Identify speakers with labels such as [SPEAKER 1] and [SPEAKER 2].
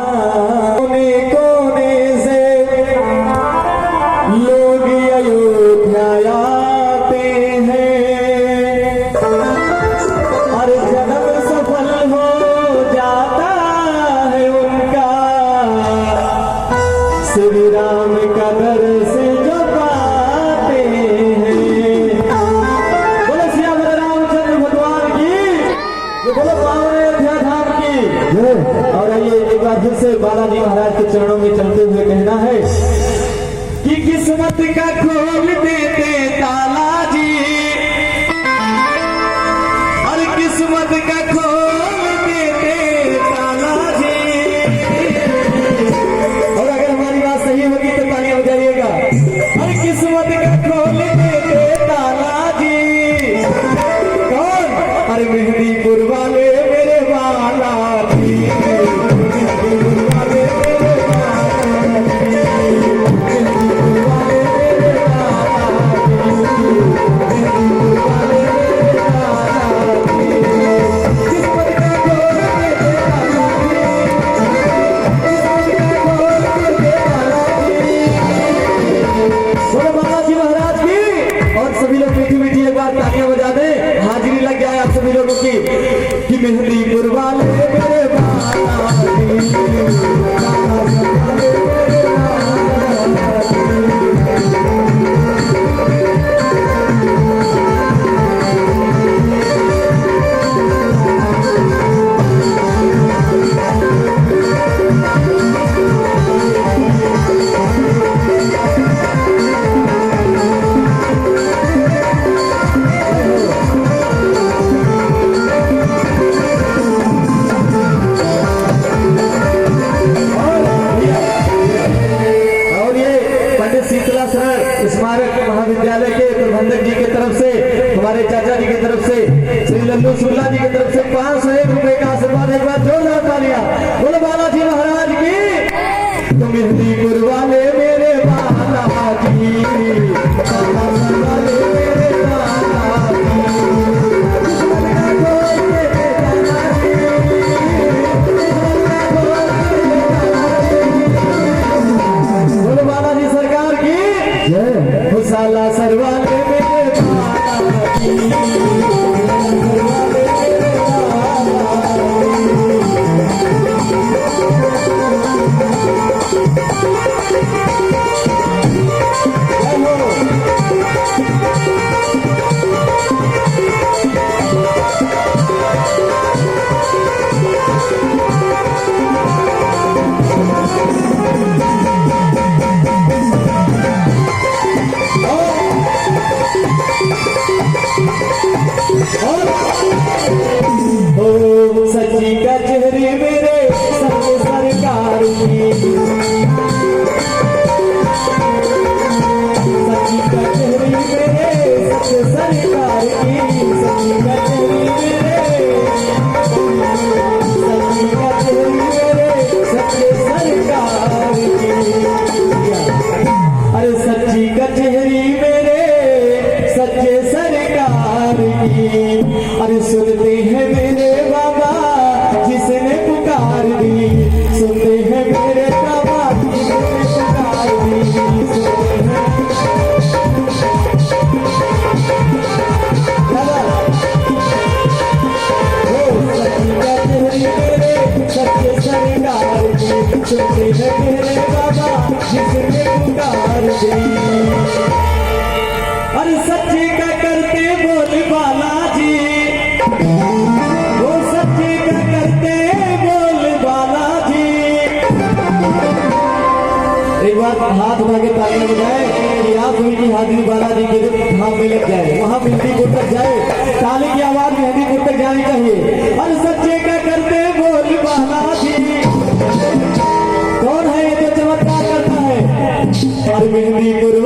[SPEAKER 1] कोने कोने से लोग अयोध्या आते हैं और जन्म सफल हो जाता है उनका श्री राम का दर्श जो पाते हैं। बोलो सियावर रामचंद्र भगवान की, बोलो पावन अयोध्या धाम की। और आइए एक बार फिर से बालाजी महाराज के चरणों में चलते हुए कहना है कि किस्मत का खोल देते ताला जी, और किस्मत का खोल देते ताला जी। और अगर हमारी बात सही होगी तो तालियां बजाइएगा। और किस्मत का खोल देते ताला जी, कौन? अरे मेहंदीपुर वाले मेरे बाला जी, सभी लोगों की कि मेहंदीपुर वाले मेरे स्मारक महाविद्यालय के प्रबंधक जी की तरफ से, हमारे चाचा जी की तरफ से, श्री लल्लू शुक्ला जी की तरफ से 501 रुपए का आशीर्वाद। एक बार जोरदार तालियां। बोलो बालाजी महाराज की। तो मेहंदीपुर वाले मेरे बालाजी, साला सरवाले मेरे बालाजी, सच्ची कचहरी मेरे सत्य सरकार की, सच्ची कचहरी मेरे सत्य सरकार की, सच्ची कचहरी मेरे सत्य सरकार की। अरे सच्ची कचहरी मेरे सच्चे सरकार की। अरे सुनते हैं मेरे बाबा जिसने पुकार दी, सुनते हैं मेरे बाबा जिसने पुकार दी, सच्चे सरकार की, सुनते हैं मेरे बाबा जिसने पुकार दी। अरे सच्चे का करते बोल बालाजी, वो सच्चे का करते बोल बालाजी। एक बार हाथ उठा के तालियां बजाए कि आप उनकी हाजिरी बालाजी के धाम में लग जाए, वहां मेहंदीपुर तक जाए, ताली की आवाज मेहंदीपुर तक जानी चाहिए। और सच्चे का करते बोल बालाजी, कौन है ये जो चमत्कार करता है? और मेहंदीपुर